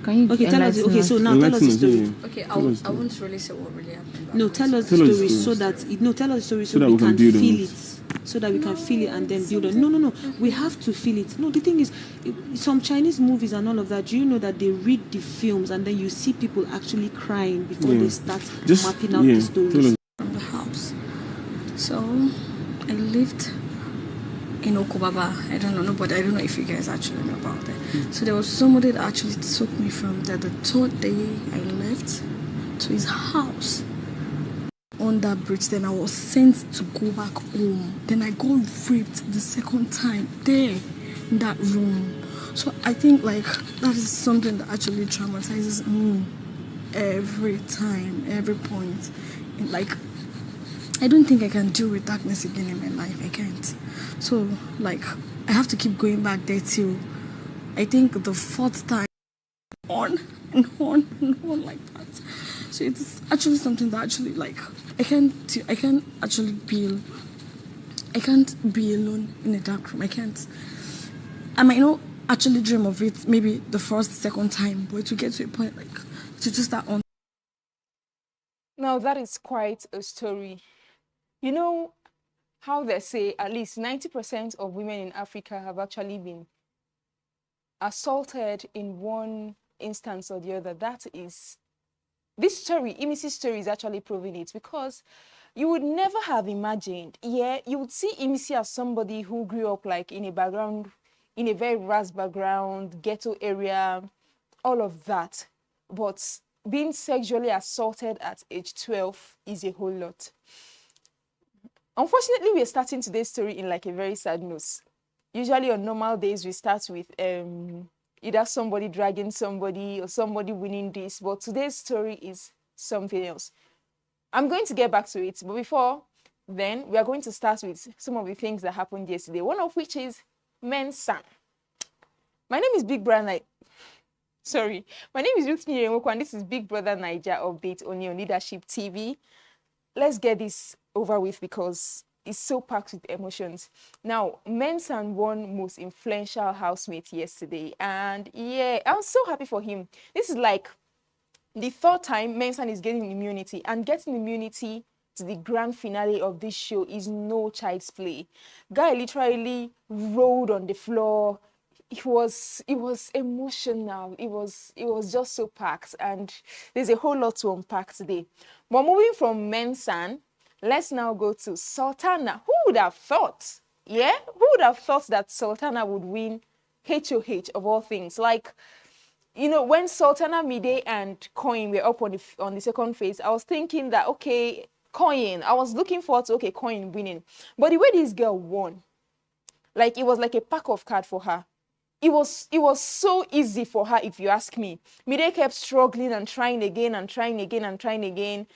Can you Okay, tell us. Okay, so now tell us the story. Okay, I won't really say what really happened. No, tell us the story so that tell us the story so that we can feel it. So that we can feel it and then build on. No. We have to feel it. No, the thing is, some Chinese movies and all of that, do you know that they read the films and then you see people actually crying before they start mapping out the stories? From the house. So, I lived in Okobaba. I don't know if you guys actually know about that. So there was somebody that actually took me from there the third day I left to his house. On that bridge, then I was sent to go back home. Then I got raped the second time there in that room. So I think like that is something that actually traumatizes me every time, every point. And like I don't think I can deal with darkness again in my life. I can't. So like I have to keep going back there till I think the fourth time on and on and on like that. So it's actually something that actually like I can't actually be. I can't be alone in a dark room. I can't. I might not actually dream of it maybe the first, second time, but to get to a point like to just start on. Now that is quite a story. You know how they say at least 90% of women in Africa have actually been assaulted in one instance or the other. That is. This story, Imisi's story, is actually proving it because you would never have imagined, you would see Imisi as somebody who grew up like in a background, in a very rash background, ghetto area, all of that. But being sexually assaulted at age 12 is a whole lot. Unfortunately, we're starting today's story in like a very sad note. Usually on normal days, we start with either somebody dragging somebody or somebody winning this, but today's story is something else. I'm going to get back to it, but before then, we are going to start with some of the things that happened yesterday, one of which is Mensa. My name is Bbnaija. My name is Ruth Nyeremoko, and this is Big Brother Naija update only on Leadership TV. Let's get this over with because it's so packed with emotions. Now, Mensah won most influential housemate yesterday. And yeah, I was so happy for him. This is like the third time Mensah is getting immunity. And getting immunity to the grand finale of this show is no child's play. Guy literally rolled on the floor. It was emotional. It was just so packed. And there's a whole lot to unpack today. But moving from Mensah, let's now go to Sultana. Who would have thought? Yeah? Who would have thought that Sultana would win HOH of all things? Like, you know, when Sultana, Mide, and Coin were up on the second phase, I was thinking that, okay, Coin. I was looking forward to, okay, Coin winning. But the way this girl won, like, it was like a pack of cards for her. It was so easy for her, if you ask me. Mide kept struggling and trying again and trying again and trying again.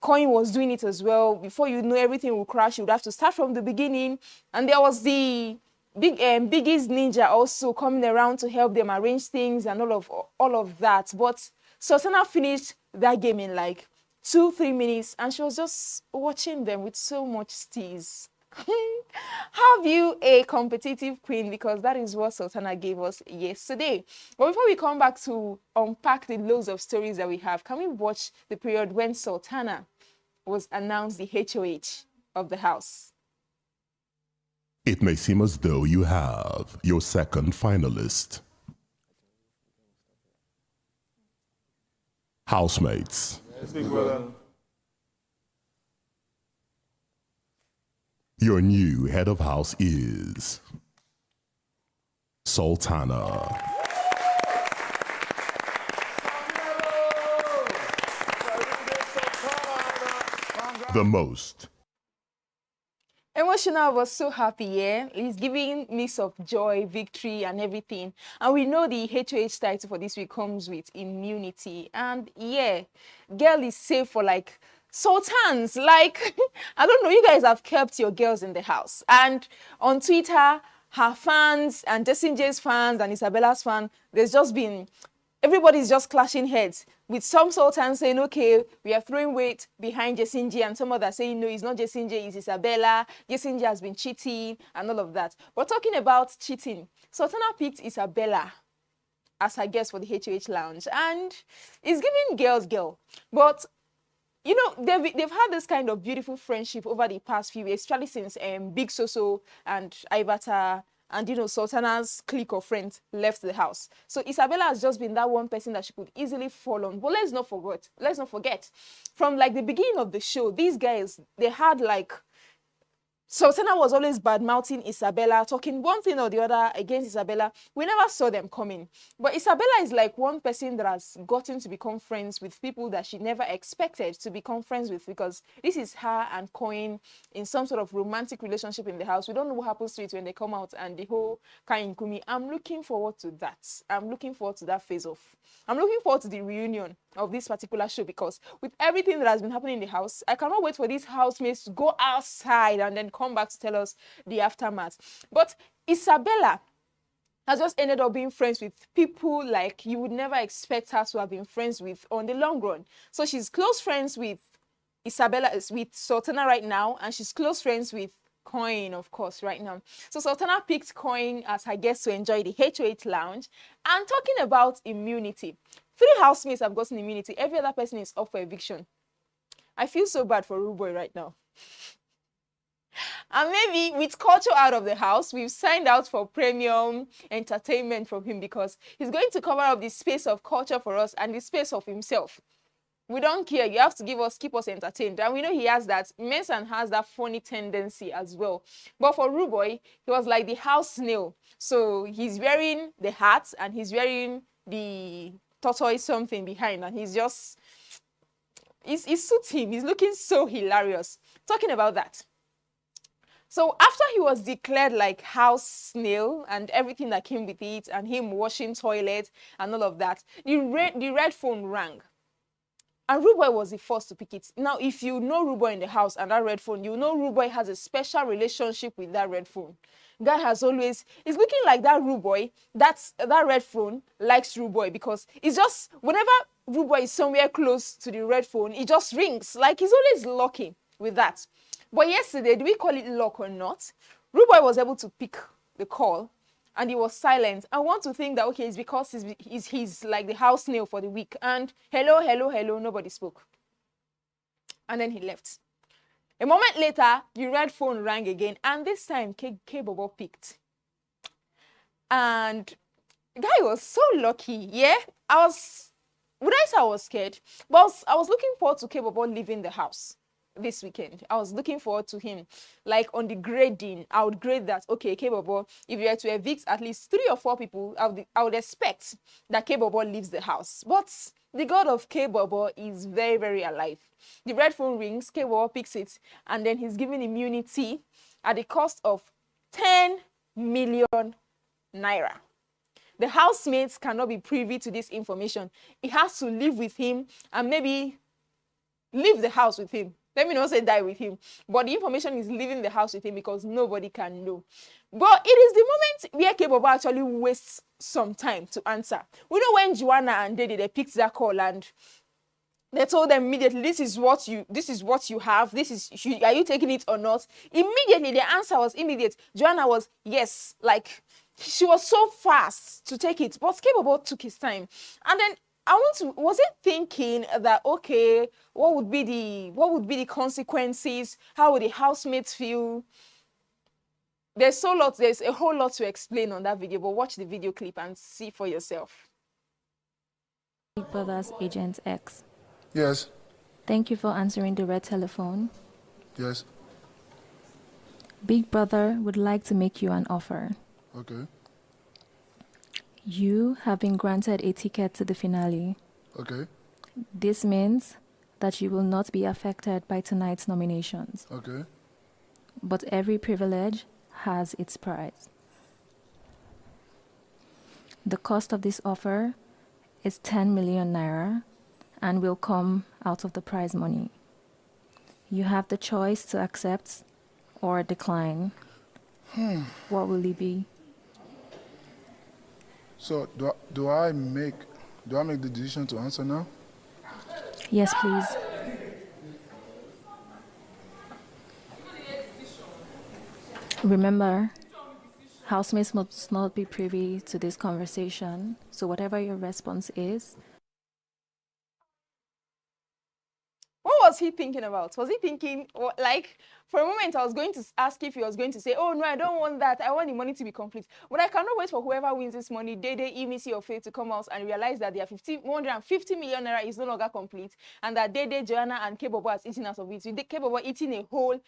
Coin was doing it as well. Before you know, everything will crash. You would have to start from the beginning. And there was the biggest ninja also coming around to help them arrange things and all of that. But Sultana finished that game in like 2-3 minutes, and she was just watching them with so much steeze. Have you a competitive queen? Because that is what Sultana gave us yesterday. But before we come back to unpack the loads of stories that we have, can we watch the period when Sultana was announced the HOH of the house? It may seem as though you have your second finalist. Housemates. Yes, big brother. Your new head of house is Sultana. The most emotional. I was so happy, yeah. He's giving mix of joy, victory, and everything. And we know the HOH title for this week comes with immunity. And yeah, girl is safe for like sultans. Like, I don't know, you guys have kept your girls in the house. And on Twitter, her fans and Jessinje's fans and Isabella's fans, there's just been, everybody's just clashing heads. With some sultans saying, okay, we are throwing weight behind Jessinje, and some others saying, no, it's not Jessinje, it's Isabella. Jessinje has been cheating and all of that. We're talking about cheating. Sultana picked Isabella as her guest for the HOH Lounge, and it's giving girl. But you know, they've had this kind of beautiful friendship over the past few years, especially since Big Soso and Ibata and, you know, Sultana's clique of friends left the house. So Isabella has just been that one person that she could easily fall on. But let's not forget, from like the beginning of the show, these guys, they had like, Sultana was always bad-mouthing Isabella, talking one thing or the other against Isabella. We never saw them coming. But Isabella is like one person that has gotten to become friends with people that she never expected to become friends with, because this is her and Coin in some sort of romantic relationship in the house. We don't know what happens to it when they come out and the whole Kain Kumi. I'm looking forward to that. I'm looking forward to that phase off. I'm looking forward to the reunion of this particular show, because with everything that has been happening in the house, I cannot wait for these housemates to go outside and then come back to tell us the aftermath. But Isabella has just ended up being friends with people like you would never expect her to have been friends with on the long run. So she's close friends with Isabella, with Sultana right now, and she's close friends with Coin, of course, right now. So Sultana picked Coin as her guest to enjoy the HOH Lounge. And talking about immunity, 3 housemates have gotten immunity. Every other person is up for eviction. I feel so bad for Ruboy right now. And maybe with culture out of the house, we've signed out for premium entertainment from him, because he's going to cover up the space of culture for us and the space of himself. We don't care. You have to keep us entertained. And we know he has that. Mason has that funny tendency as well. But for Ruboy, he was like the house snail. So he's wearing the hat and he's wearing the tortoise something behind. And he's just, it suits him. He's looking so hilarious. Talking about that. So after he was declared like house snail and everything that came with it, and him washing toilet and all of that, the red phone rang. And Ruboy was the first to pick it. Now, if you know Ruboy in the house and that red phone, you know Ruboy has a special relationship with that red phone. Guy has always, it's looking like that Ruboy, that red phone likes Ruboy, because it's just, whenever Ruboy is somewhere close to the red phone, it just rings. Like he's always lucky with that. But yesterday, do we call it luck or not? Ruboy was able to pick the call. And he was silent. I want to think that, okay, it's because he's like the house snail for the week. And hello, nobody spoke. And then he left. A moment later, the red phone rang again. And this time, K-Bobo picked. And the guy was so lucky, yeah? Would I say I was scared? But I was looking forward to K-Bobo leaving the house this weekend. I was looking forward to him, like on the grading. I would grade that, okay, K-Bobo, if you were to evict at least 3 or 4 people, I would expect that K-Bobo leaves the house. But the god of K-Bobo is very, very alive. The red phone rings, K-Bobo picks it, and then he's given immunity at the cost of 10 million naira. The housemates cannot be privy to this information. It has to live with him and maybe leave the house with him. Let me not say die with him, but the information is leaving the house with him, because nobody can know. But it is the moment where K-Bobo actually wastes some time to answer. We know when Joanna and Dede, they picked that call and they told them immediately, this is what you have. Are you taking it or not? Immediately, the answer was immediate. Joanna was yes, like she was so fast to take it, but K-Bobo took his time. And then was it thinking that, okay, what would be the consequences? How would the housemates feel? There's a whole lot to explain on that video, but watch the video clip and see for yourself. Big Brother's Agent X. Yes. Thank you for answering the red telephone. Yes. Big Brother would like to make you an offer. Okay. You have been granted a ticket to the finale. Okay. This means that you will not be affected by tonight's nominations. Okay. But every privilege has its price. The cost of this offer is 10 million naira and will come out of the prize money. You have the choice to accept or decline. What will it be? So do I make the decision to answer now? Yes, please. Remember, Housemates must not be privy to this conversation, so whatever your response is. What was he thinking about? Was he thinking, like, for a moment I was going to ask if he was going to say, oh no, I don't want that, I want the money to be complete. But I cannot wait for whoever wins this money, Dede, Imisi or Faith, to come out and realize that their 150 million naira is no longer complete, and that Dede, Joanna and Kebobo has eaten out of it. With Kebobo eating a whole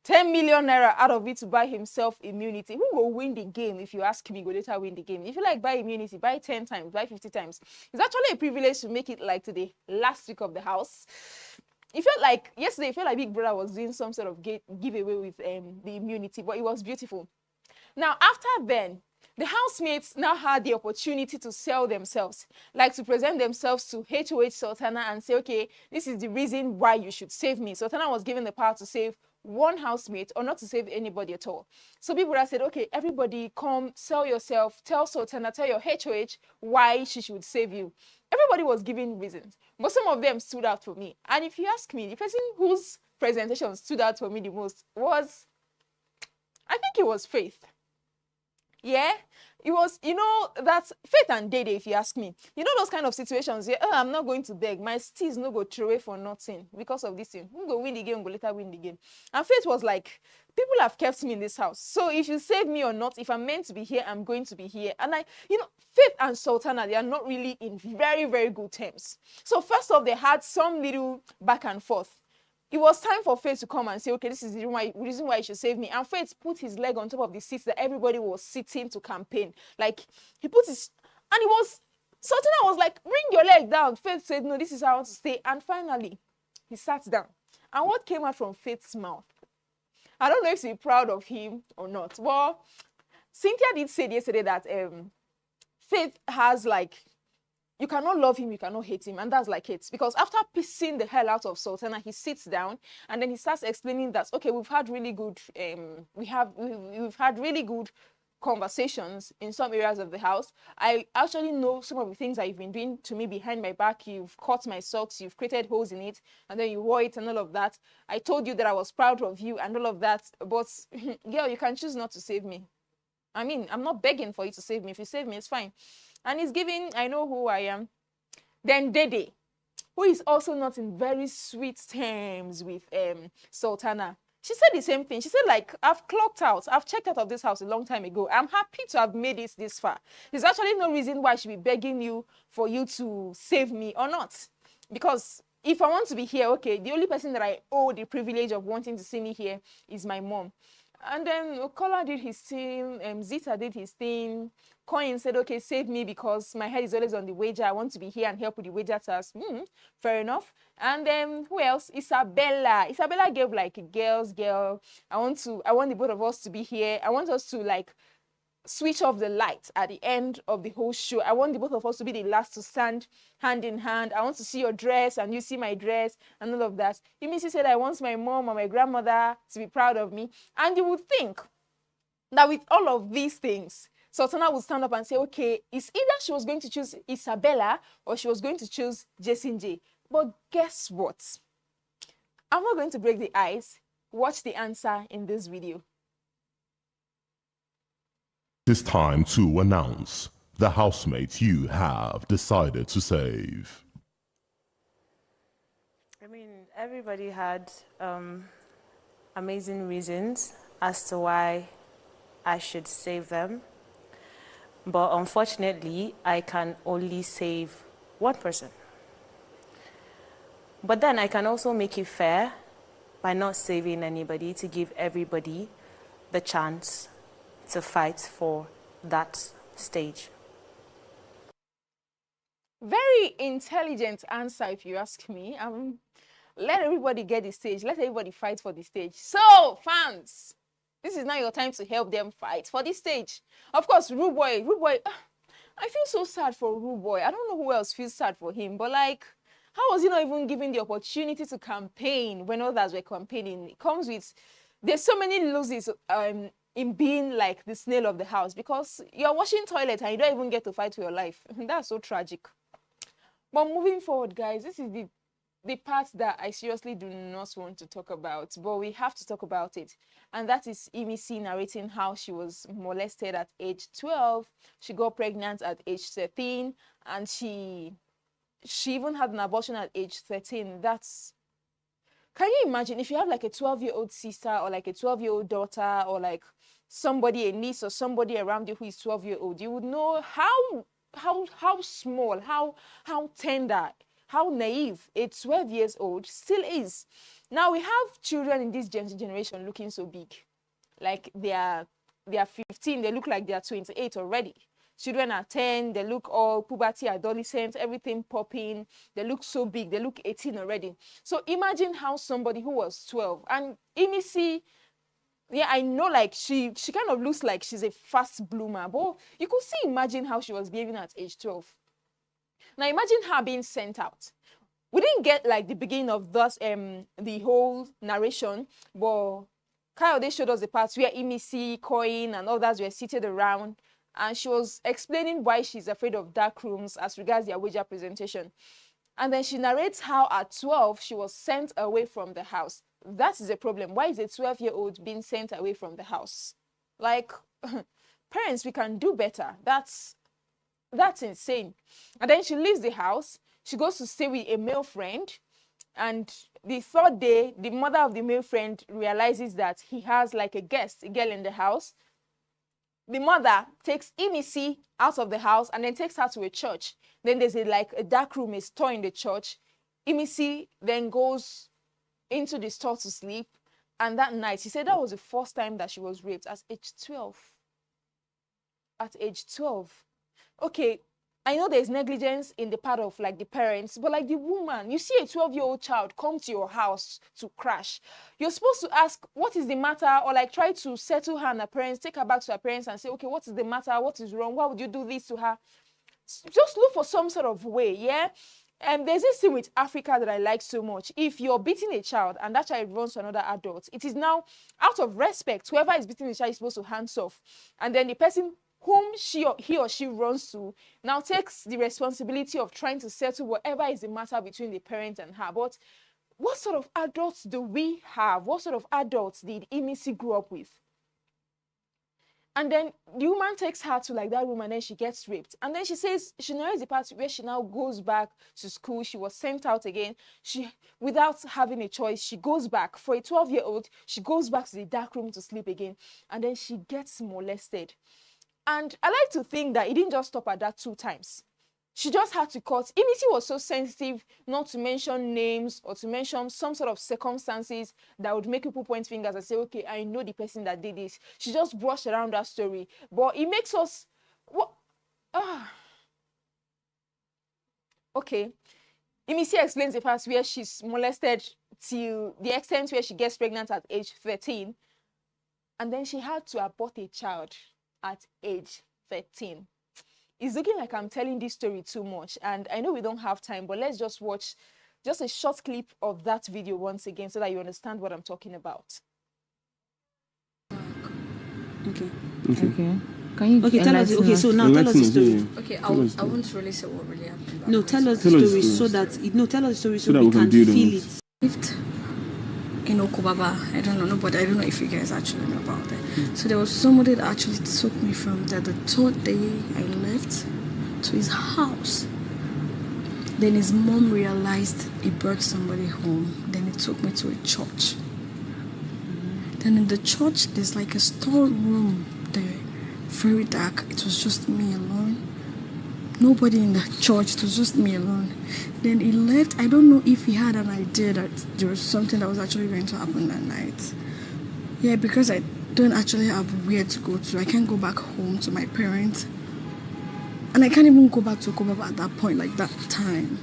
10 million naira out of it to buy himself immunity. Who will win the game? If you ask me, go later win the game. If you like buy immunity, buy 10 times, buy 50 times. It's actually a privilege to make it like today, last week of the house. It felt like yesterday, it felt like Big Brother was doing some sort of giveaway with the immunity, but it was beautiful. Now, after then, the housemates now had the opportunity to sell themselves, like to present themselves to HOH Sultana and say, okay, this is the reason why you should save me. Sultana was given the power to save one housemate or not to save anybody at all. So Big Brother said, okay, everybody come, sell yourself, tell Sultana, tell your HOH why she should save you. Everybody was giving reasons, but some of them stood out for me. And if you ask me, the person whose presentation stood out for me the most was, I think it was Faith. Yeah, it was, you know, that's Faith and Dede, if you ask me. You know those kind of situations where, oh, I'm not going to beg. My steez no go throw away for nothing because of this thing. Who go win the game, go later win the game. And Faith was like, people have kept me in this house. So if you save me or not, if I'm meant to be here, I'm going to be here. And you know, Faith and Sultana, they are not really in very, very good terms. So first off, they had some little back and forth. It was time for Faith to come and say, okay, this is the reason why you should save me. And Faith put his leg on top of the seats that everybody was sitting to campaign. Like, he put his, and it was, Sultana was like, bring your leg down. Faith said, no, this is how I want to stay. And finally, he sat down. And what came out from Faith's mouth, I don't know if she's proud of him or not. Well, Cynthia did say yesterday that Faith has like, you cannot love him, you cannot hate him, and that's like it. Because after pissing the hell out of Sultana, he sits down and then he starts explaining that, okay, we've had really good, we've had really good conversations in some areas of the house. I actually know some of the things that you've been doing to me behind my back. You've cut my socks, you've created holes in it, and then you wore it and all of that. I told you that I was proud of you and all of that, but girl, you can choose not to save me. I mean, I'm not begging for you to save me. If you save me, it's fine. And he's giving, I know who I am. Then Dede, who is also not in very sweet terms with Sultana. She said the same thing. She said, like, I've clocked out. I've checked out of this house a long time ago. I'm happy to have made it this far. There's actually no reason why I should be begging you for you to save me or not. Because if I want to be here, okay, the only person that I owe the privilege of wanting to see me here is my mom. And then Kola did his thing, Zita did his thing. Coin said, okay, save me because my head is always on the wager. I want to be here and help with the wager task. Fair enough. And then who else? Isabella. Isabella gave like a girl. I want the both of us to be here. I want us to like switch off the lights at the end of the whole show. I want the both of us to be the last to stand hand in hand. I want to see your dress and you see my dress and all of that. Imisi said, I want my mom and my grandmother to be proud of me. And you would think that with all of these things, Sultana would stand up and say, okay, it's either she was going to choose Isabella or she was going to choose Jason J. But guess what? I'm not going to break the ice. Watch the answer in this video. It's time to announce the housemates you have decided to save. I mean, everybody had amazing reasons as to why I should save them. But unfortunately, I can only save one person. But then I can also make it fair by not saving anybody to give everybody the chance to fight for that stage. Very intelligent answer, if you ask me. Let everybody get the stage. Let everybody fight for the stage. So, fans, this is now your time to help them fight for the stage. Of course, Rude Boy, I feel so sad for Rude Boy. I don't know who else feels sad for him, but like, how was he not even given the opportunity to campaign when others were campaigning? It comes with, there's so many losses in being like the snail of the house because you're washing toilet and you don't even get to fight for your life. That's so tragic. But moving forward, guys, this is the the part that I seriously do not want to talk about, but we have to talk about it. And that is Imisi narrating how she was molested at age 12. She got pregnant at age 13, and she even had an abortion at age 13. That's... Can you imagine if you have like a 12-year-old sister or like a 12-year-old daughter or like somebody, a niece or somebody around you who is 12-year-old, you would know how small, how tender, how naive a 12 years old still is. Now we have children in this generation looking so big. Like they are 15, they look like they are 28 already. Children are 10, they look all puberty, adolescents, everything popping. They look so big, they look 18 already. So imagine how somebody who was 12, and Imisi, yeah, I know, like she kind of looks like she's a fast bloomer, but you could imagine how she was behaving at age 12. Now imagine her being sent out. We didn't get like the beginning of thus the whole narration, but Kayode showed us the parts where Imisi, Coin, and others were seated around, and she was explaining why she's afraid of dark rooms as regards their wager presentation. And then she narrates how at 12 she was sent away from the house. That is a problem. Why is a 12-year-old being sent away from the house? Like, parents, we can do better. That's insane. And then she leaves the house. She goes to stay with a male friend. And the third day, the mother of the male friend realizes that he has like a guest, a girl in the house. The mother takes Imisi out of the house and then takes her to a church. Then there's a dark room, a store in the church. Imisi then goes into the store to sleep. And that night, she said that was the first time that she was raped at age 12. At age 12. Okay, I know there's negligence in the part of like the parents, but like the woman, you see a 12-year-old child come to your house to crash. You're supposed to ask, what is the matter? Or like try to settle her and her parents, take her back to her parents and say, okay, what is the matter? What is wrong? Why would you do this to her? Just look for some sort of way, yeah? And there's this thing with Africa that I like so much. If you're beating a child and that child runs to another adult, it is now out of respect. Whoever is beating the child is supposed to hands off. And then the person whom he or she runs to now takes the responsibility of trying to settle whatever is the matter between the parent and her. But what sort of adults do we have? What sort of adults did Imisi grow up with? And then the woman takes her to like that room and then she gets raped. And then she says, she narrates the part where she now goes back to school. She was sent out again. Without having a choice, she goes back. For a 12-year-old, she goes back to the dark room to sleep again. And then she gets molested. And I like to think that it didn't just stop at that 2 times. She just had to cut. Imisi was so sensitive not to mention names or to mention some sort of circumstances that would make people point fingers and say, okay, I know the person that did this. She just brushed around that story. But it makes us... Okay. Imisi explains the part where she's molested till the extent where she gets pregnant at age 13. And then she had to abort a child at age 13. It's looking like I'm telling this story too much, and I know we don't have time, but let's just watch just a short clip of that video once again so that you understand what I'm talking about. Okay. Can you tell us? Okay, so now tell us the story. Okay, I won't really say what really happened. No, tell us the story so that we can feel it. Lived in Okobaba. I don't know if you guys actually know about it. So there was somebody that actually took me from there the third day I left to his house. Then his mom realized he brought somebody home. Then he took me to a church. Then in the church, there's like a storeroom there, very dark. It was just me alone. Nobody in the church, it was just me alone. Then he left. I don't know if he had an idea that there was something that was actually going to happen that night. Yeah, because I don't actually have where to go to. I can't go back home to my parents. And I can't even go back to Okobaba at that point, like that time.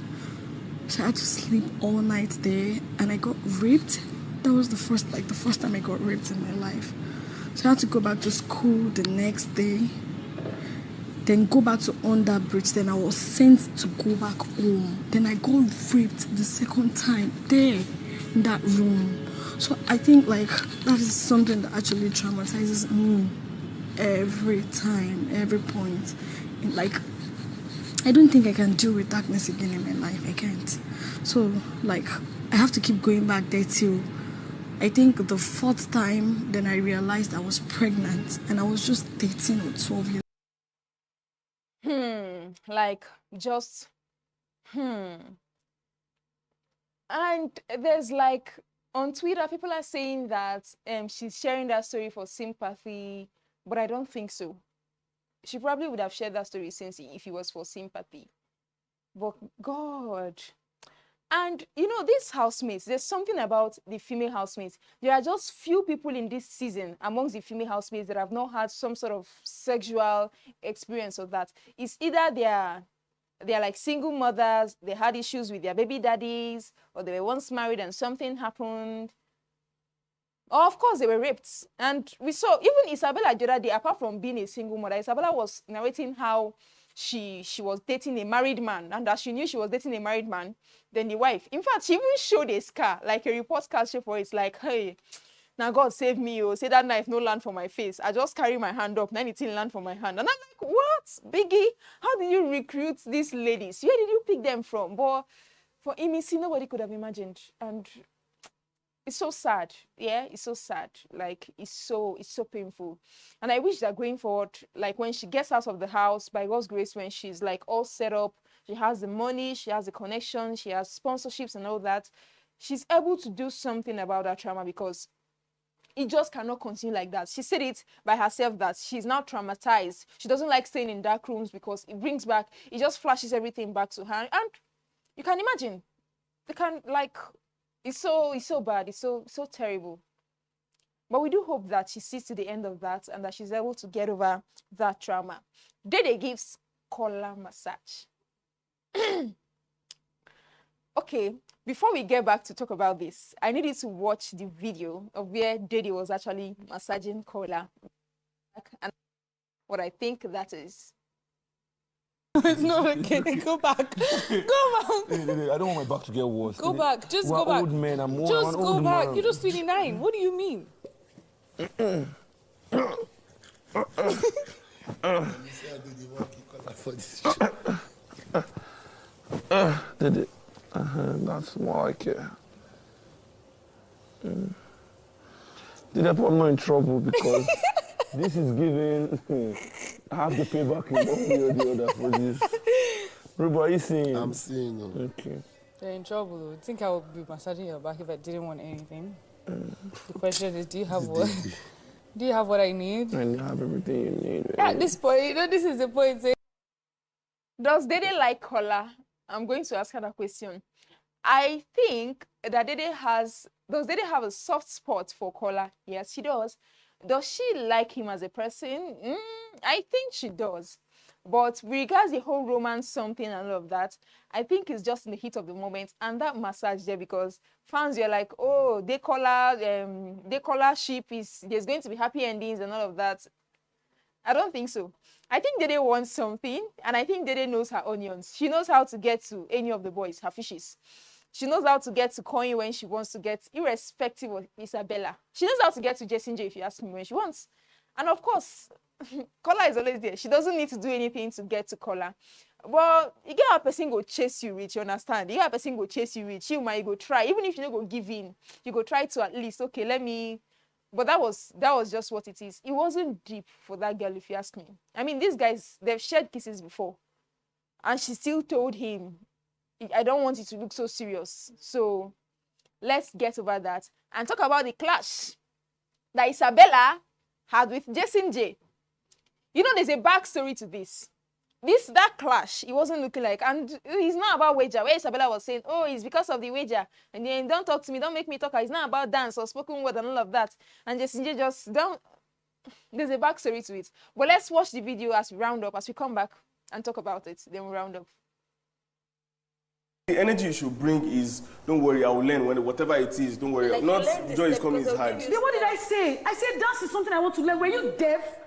So I had to sleep all night there, and I got raped. That was the first time I got raped in my life. So I had to go back to school the next day. Then go back to under bridge. Then I was sent to go back home. Then I got raped the second time there in that room. So I think like that is something that actually traumatizes me every time, every point. And like I don't think I can deal with darkness again in my life. I can't. So, like, I have to keep going back there till I think the 4th time, then I realized I was pregnant and I was just 13 or 12 years. Like, just, And there's like, on Twitter, people are saying that she's sharing that story for sympathy, but I don't think so. She probably would have shared that story since if it was for sympathy. But God. And, you know, these housemates, there's something about the female housemates. There are just few people in this season amongst the female housemates that have not had some sort of sexual experience of that. It's either they're like single mothers, they had issues with their baby daddies, or they were once married and something happened. Or, of course, they were raped. And we saw, even Isabella the other day, apart from being a single mother, Isabella was narrating how she was dating a married man, and as she knew she was dating a married man, then the wife, in fact, she even showed a scar, like a report card show for it. It's like, hey, now God save me, oh, say that knife no land for my face. I just carry my hand up, now it didn't land for my hand. And I'm like, what, Biggie? How did you recruit these ladies? Where did you pick them from? But for Imisi, nobody could have imagined. And it's so sad. Yeah, it's so sad. Like, it's so painful. And I wish that going forward, like when she gets out of the house, by God's grace, when she's like all set up, she has the money, she has the connection, she has sponsorships and all that, she's able to do something about that trauma, because it just cannot continue like that. She said it by herself that she's now traumatized. She doesn't like staying in dark rooms because it brings back, it just flashes everything back to her. And you can imagine, they can, like, it's so bad, it's so terrible. But we do hope that she sees to the end of that and that she's able to get over that trauma. Dede gives Kola massage. Okay, before we get back to talk about this, I need you to watch the video of where Dede was actually massaging Kola. And what I think that is. It's not okay. Go back. Go back. I don't want my back to get worse. Go back. Just go back. Old men. I'm just an go old back. man. You're just 29. What do you mean? Did it? That's more like it. Did I put more in trouble because this is giving. I have to pay back in one way or the other for this. Ruba, are you seeing? I'm seeing them. Okay. You're in trouble though. I think I would be massaging your back if I didn't want anything. The question is, do you have what? Do you have what I need? And you have everything you need. At this point, you know, this is the point. Does Dede like Kola? I'm going to ask her that question. I think that does Dede have a soft spot for Kola? Yes, she does. Does she like him as a person? I think she does. But regards the whole romance something and all of that, I think it's just in the heat of the moment. And that massage there, because fans are like, oh, they Kola ship there's going to be happy endings and all of that. I don't think so. I think Dede wants something, and I think Dede knows her onions. She knows how to get to any of the boys, her fishes. She knows how to get to Coin when she wants to get, irrespective of Isabella. She knows how to get to Jessie J if you ask me when she wants. And of course, Kola is always there. She doesn't need to do anything to get to Kola. Well, you get a person go chase you rich, you understand? You get a person go chase you rich. You might go try, even if you don't go give in, you go try to at least, okay, let me. But that was just what it is. It wasn't deep for that girl, if you ask me. I mean, these guys, they've shared kisses before. And she still told him, I don't want you to look so serious. So let's get over that and talk about the clash that Isabella had with Jessie J. You know, there's a backstory to this. That clash, it wasn't looking like, and it's not about wager, where Isabella was saying, oh, it's because of the wager, and then don't talk to me, don't make me talk, it's not about dance or spoken word and all of that, and Jessie J just don't, there's a backstory to it. But let's watch the video as we round up, as we come back and talk about it, then we'll round up. The energy you should bring is, don't worry, I will learn whatever it is, don't worry, like not joy is coming is hard. Then what did I say? I said dance is something I want to learn. Were you deaf?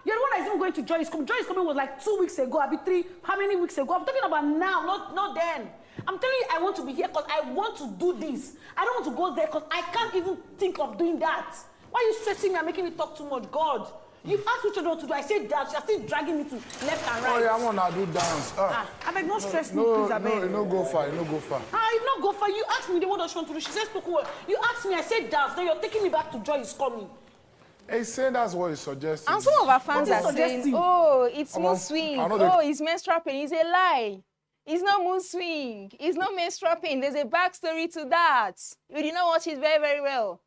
You're the one that's even going to Joy is Coming. Joy is Coming was like 2 weeks ago, I'll be 3, how many weeks ago? I'm talking about now, not then. I'm telling you, I want to be here because I want to do this. I don't want to go there because I can't even think of doing that. Why are you stressing me and making me talk too much? God, You asked which one to do. I said dance. You're still dragging me to left and right. Oh, yeah, I want to do dance. I beg, not stress me, please, I beg. No, go far, no go far. It not go far. You asked me the what does she want to do. She said spoken word. You asked me, I said dance. Then you're taking me back to Joy is coming. Hey, say that's what he's suggesting. And some of our fans are saying, oh, it's mood swing. Oh, it's menstrual pain. It's a lie. It's not mood swing. It's not menstrual pain. There's a backstory to that. You did not watch it very, very well.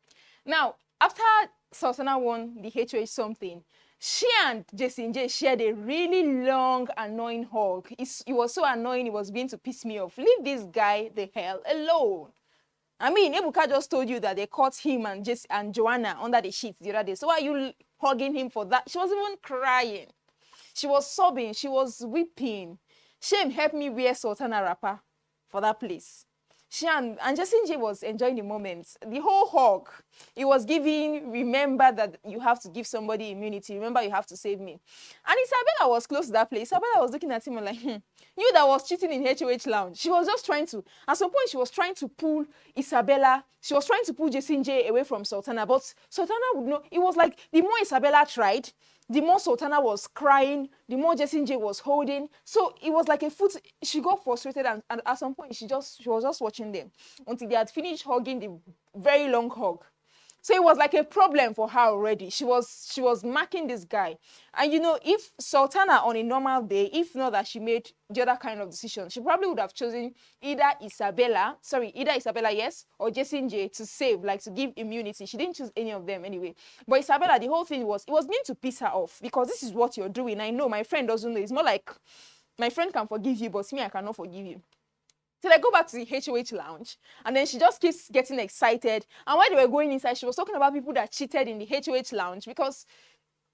Now, after Sultana won the HOH something, she and Jason J shared a really long, annoying hug. It was so annoying, it was beginning to piss me off. Leave this guy the hell alone. I mean, Ebuka just told you that they caught him and Joanna under the sheets the other day. So why are you hugging him for that? She was even crying. She was sobbing. She was weeping. Shame helped me wear Sultana wrapper for that place. She and Jason J was enjoying the moment. The whole hug, it was giving, remember that you have to give somebody immunity. Remember, you have to save me. And Isabella was close to that place. Isabella was looking at him and like, you that was cheating in HOH lounge. She was just trying to, at some point, she was trying to pull Isabella. She was trying to pull Jason J away from Sultana. But Sultana would know. It was like the more Isabella tried, the more Sultana was crying, the more Jason J was holding. So it was like a foot. She got frustrated, and at some point she was just watching them until they had finished hugging the very long hug. So it was like a problem for her already. She was marking this guy. And you know, if Sultana on a normal day, if not that she made the other kind of decision, she probably would have chosen either Isabella, yes, or Jason J to save, like to give immunity. She didn't choose any of them anyway. But Isabella, the whole thing was, it was meant to piss her off because this is what you're doing. I know my friend doesn't know. It's more like my friend can forgive you, but me, I cannot forgive you. So they go back to the HOH lounge, and then she just keeps getting excited. And while they were going inside, she was talking about people that cheated in the HOH lounge because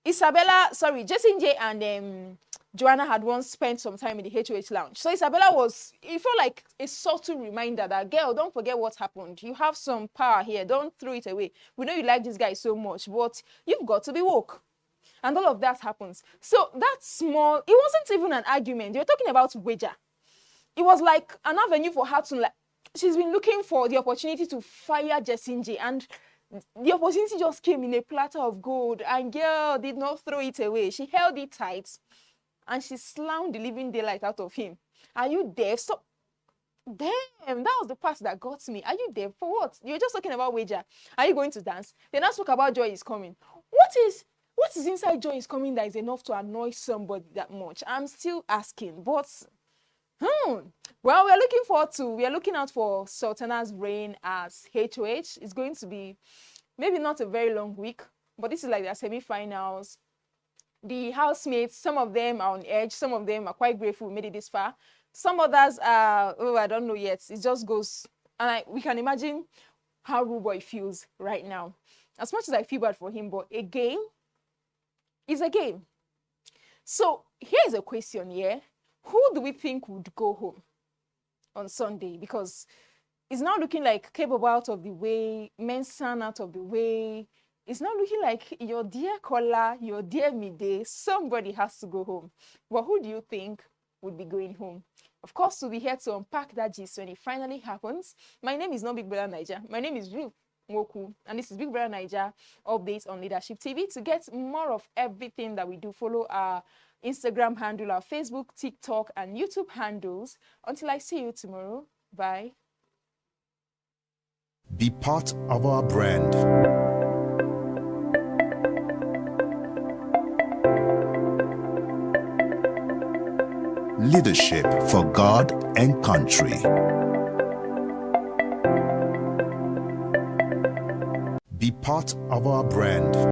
Jason J and Joanna had once spent some time in the HOH lounge. So Isabella it felt like a subtle reminder that, girl, don't forget what happened. You have some power here. Don't throw it away. We know you like this guy so much, but you've got to be woke. And all of that happens. So that small, it wasn't even an argument. They were talking about Bbnaija. It was like an avenue for her to, like, she's been looking for the opportunity to fire Jason J, and the opportunity just came in a platter of gold, and girl did not throw it away. She held it tight, and she slammed the living daylight out of him. Are you deaf? So, damn, that was the part that got me. Are you deaf? For what? You're just talking about Bbnaija. Are you going to dance? Then I spoke about Joy is coming. What is inside Joy is coming that is enough to annoy somebody that much? I'm still asking, but... Well, we are looking out for Sultana's reign as HOH. It's going to be maybe not a very long week, but this is like their semi-finals. The housemates, some of them are on edge, some of them are quite grateful we made it this far. Some others are, I don't know yet. It just goes, and we can imagine how Rude Boy feels right now. As much as I feel bad for him, but a game is a game. So here's a question, yeah? Who do we think would go home on Sunday? Because it's now looking like K-Bobo out of the way, Mensan out of the way. It's now looking like your dear Kola, your dear Dede, somebody has to go home. But who do you think would be going home? Of course, we'll be here to unpack that gist when it finally happens. My name is not Bbnaija. My name is Ruth Ngoku, and this is Bbnaija Updates on Leadership TV. To get more of everything that we do, follow our Instagram handle, our Facebook, TikTok, and YouTube handles. Until I see you tomorrow, bye. Be part of our brand. Leadership for God and country. Be part of our brand.